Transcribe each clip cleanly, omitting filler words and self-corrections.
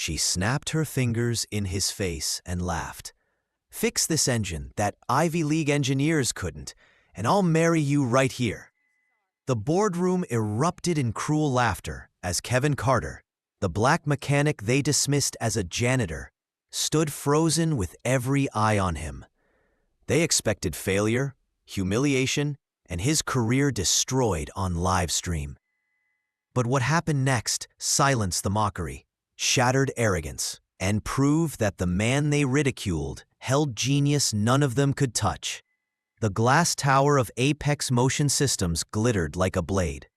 She snapped her fingers in his face and laughed. "Fix this engine that Ivy League engineers couldn't, and I'll marry you right here." The boardroom erupted in cruel laughter as Kevin Carter, the black mechanic they dismissed as a janitor, stood frozen with every eye on him. They expected failure, humiliation, and his career destroyed on live stream. But what happened next silenced the mockery, shattered arrogance, and proved that the man they ridiculed held genius none of them could touch. The glass tower of Apex Motion Systems glittered like a blade.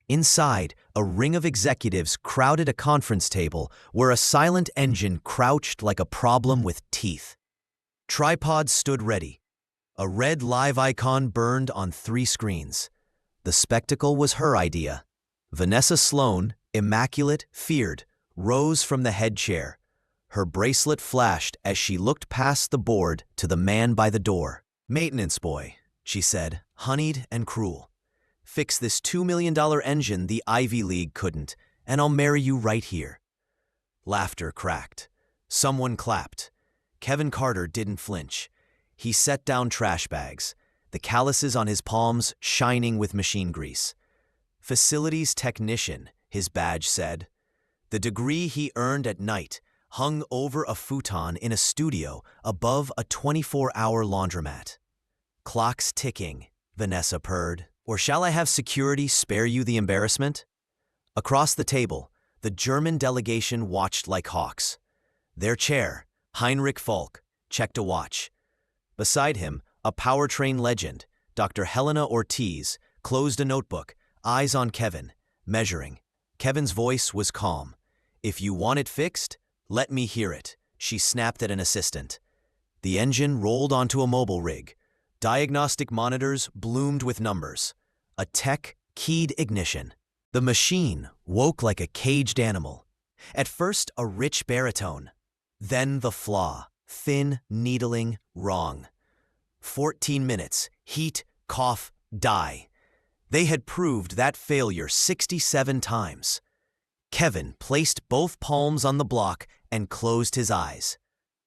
Inside, a ring of executives crowded a conference table where a silent engine crouched like a problem with teeth. Tripods stood ready. A red live icon burned on 3 screens. The spectacle was her idea. Vanessa Sloan, immaculate, feared, rose from the head chair. Her bracelet flashed as she looked past the board to the man by the door. "Maintenance boy," she said, honeyed and cruel. "Fix this $2 million engine the Ivy League couldn't, and I'll marry you right here." Laughter cracked. Someone clapped. Kevin Carter didn't flinch. He set down trash bags, the calluses on his palms shining with machine grease. "Facilities technician," his badge said. The degree he earned at night hung over a futon in a studio above a 24-hour laundromat. "Clock's ticking," Vanessa purred. "Or shall I have security spare you the embarrassment?" Across the table, the German delegation watched like hawks. Their chair, Heinrich Falk, checked a watch. Beside him, a powertrain legend, Dr. Helena Ortiz, closed a notebook, eyes on Kevin, measuring. Kevin's voice was calm. "If you want it fixed, let me hear it," she snapped at an assistant. The engine rolled onto a mobile rig. Diagnostic monitors bloomed with numbers. A tech keyed ignition. The machine woke like a caged animal. At first, a rich baritone. Then the flaw, thin, needling, wrong. 14 minutes, heat, cough, die. They had proved that failure 67 times. Kevin placed both palms on the block and closed his eyes.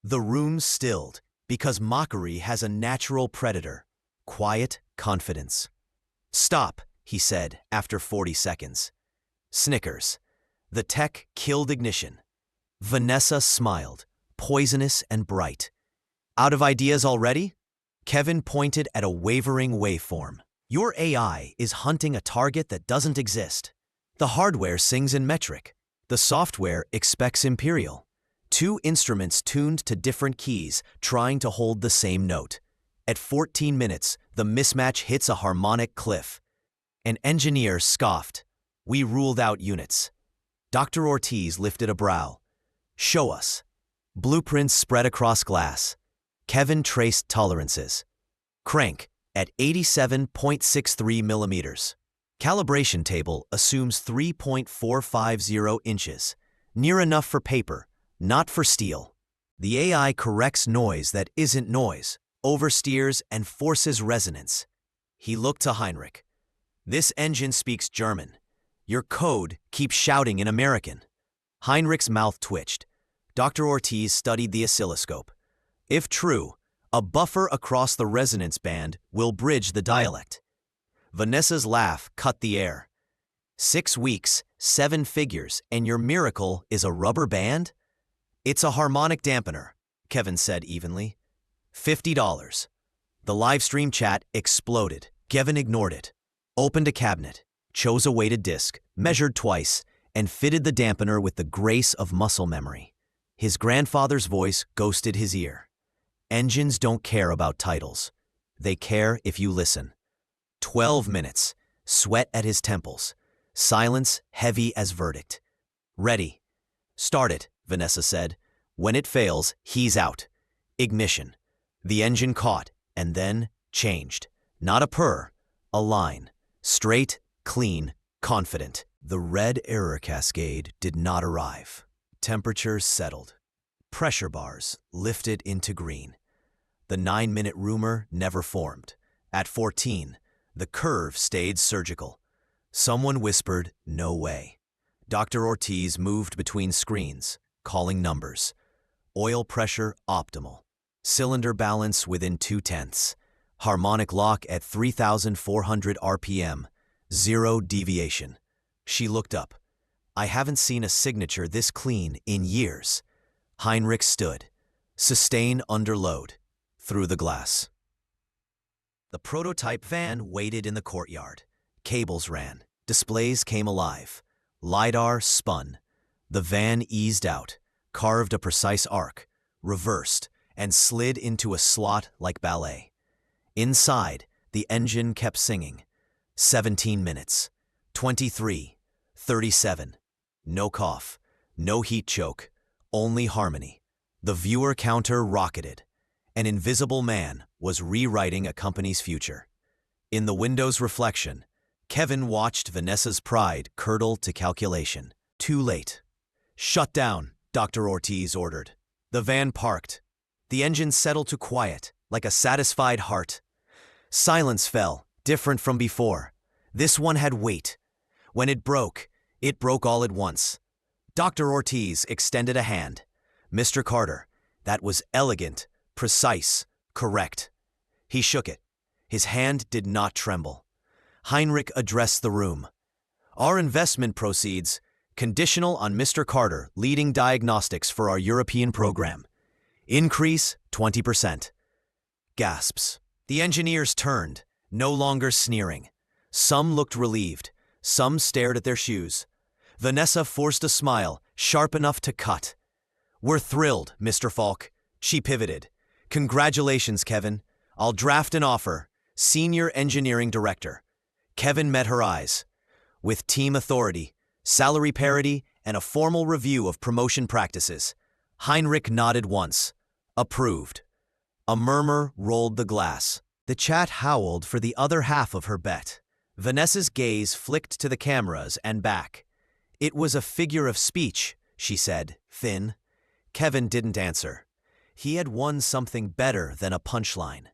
The room stilled, because mockery has a natural predator: quiet confidence. "Stop," he said after 40 seconds. Snickers. The tech killed ignition. Vanessa smiled, poisonous and bright. "Out of ideas already?" Kevin pointed at a wavering waveform. "Your AI is hunting a target that doesn't exist. The hardware sings in metric. The software expects imperial. 2 instruments tuned to different keys, trying to hold the same note. At 14 minutes, the mismatch hits a harmonic cliff." An engineer scoffed. "We ruled out units." Dr. Ortiz lifted a brow. "Show us." Blueprints spread across glass. Kevin traced tolerances. Crank at 87.63 millimeters. Calibration table assumes 3.450 inches, near enough for paper, not for steel. The AI corrects noise that isn't noise, oversteers and forces resonance. He looked to Heinrich. "This engine speaks German. Your code keeps shouting in American." Heinrich's mouth twitched. Dr. Ortiz studied the oscilloscope. "If true, a buffer across the resonance band will bridge the dialect." Vanessa's laugh cut the air. 6 weeks, 7 figures, and your miracle is a rubber band? "It's a harmonic dampener," Kevin said evenly. $50. The live stream chat exploded. Kevin ignored it. Opened a cabinet, chose a weighted disc, measured twice, and fitted the dampener with the grace of muscle memory. His grandfather's voice ghosted his ear. "Engines don't care about titles. They care if you listen." 12 minutes, sweat at his temples, silence heavy as verdict. "Ready." "Start it," Vanessa said. "When it fails, he's out." Ignition. The engine caught, and then changed. Not a purr, a line. Straight, clean, confident. The red error cascade did not arrive. Temperatures settled. Pressure bars lifted into green. The 9-minute rumor never formed. At 14, the curve stayed surgical. Someone whispered, "No way." Dr. Ortiz moved between screens, calling numbers. Oil pressure optimal. Cylinder balance within 0.2. Harmonic lock at 3,400 RPM. Zero deviation. She looked up. I haven't seen a signature this clean in years. Heinrich stood. Sustain under load. Through the glass. The prototype van waited in the courtyard. Cables ran. Displays came alive. LiDAR spun. The van eased out, carved a precise arc, reversed, and slid into a slot like ballet. Inside, the engine kept singing. 17 minutes. 23. 37. No cough. No heat choke. Only harmony. The viewer counter rocketed. An invisible man was rewriting a company's future. In the window's reflection, Kevin watched Vanessa's pride curdle to calculation. Too late. Shut down, Dr. Ortiz ordered. The van parked. The engine settled to quiet, like a satisfied heart. Silence fell, different from before. This one had weight. When it broke all at once. Dr. Ortiz extended a hand. Mr. Carter, that was elegant, precise, correct. He shook it. His hand did not tremble. Heinrich addressed the room. Our investment proceeds, conditional on Mr. Carter leading diagnostics for our European program. Increase 20%. Gasps. The engineers turned, no longer sneering. Some looked relieved. Some stared at their shoes. Vanessa forced a smile, sharp enough to cut. We're thrilled, Mr. Falk. She pivoted. Congratulations, Kevin. I'll draft an offer. Senior Engineering Director. Kevin met her eyes. With team authority, salary parity, and a formal review of promotion practices. Heinrich nodded once. Approved. A murmur rolled the glass. The chat howled for the other half of her bet. Vanessa's gaze flicked to the cameras and back. It was a figure of speech, she said, thin. Kevin didn't answer. He had won something better than a punchline.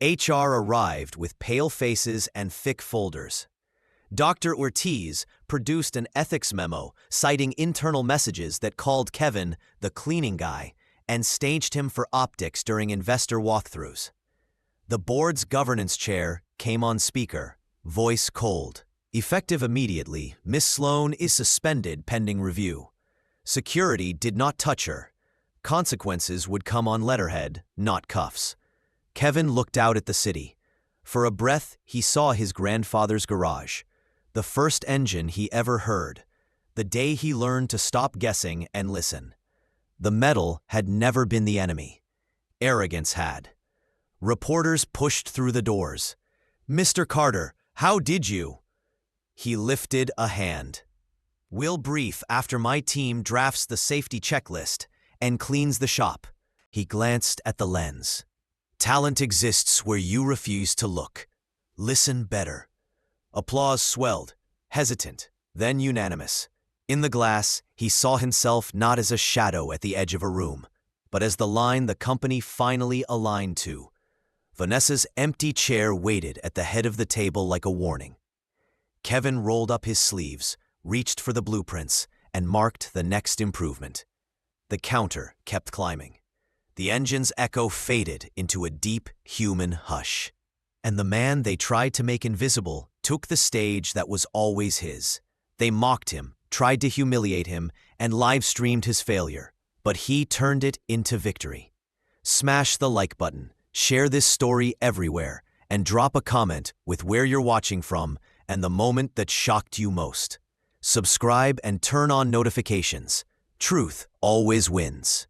HR arrived with pale faces and thick folders. Dr. Ortiz produced an ethics memo citing internal messages that called Kevin the cleaning guy and staged him for optics during investor walkthroughs. The board's governance chair came on speaker, voice cold. Effective immediately, Miss Sloan is suspended pending review. Security did not touch her. Consequences would come on letterhead, not cuffs. Kevin looked out at the city. For a breath, he saw his grandfather's garage. The first engine he ever heard. The day he learned to stop guessing and listen. The metal had never been the enemy. Arrogance had. Reporters pushed through the doors. Mr. Carter, how did you? He lifted a hand. We'll brief after my team drafts the safety checklist and cleans the shop. He glanced at the lens. Talent exists where you refuse to look. Listen better. Applause swelled, hesitant, then unanimous. In the glass, he saw himself not as a shadow at the edge of a room, but as the line the company finally aligned to. Vanessa's empty chair waited at the head of the table like a warning. Kevin rolled up his sleeves, reached for the blueprints, and marked the next improvement. The counter kept climbing. The engine's echo faded into a deep, human hush. And the man they tried to make invisible took the stage that was always his. They mocked him, tried to humiliate him, and live-streamed his failure. But he turned it into victory. Smash the like button, share this story everywhere, and drop a comment with where you're watching from and the moment that shocked you most. Subscribe and turn on notifications. Truth always wins.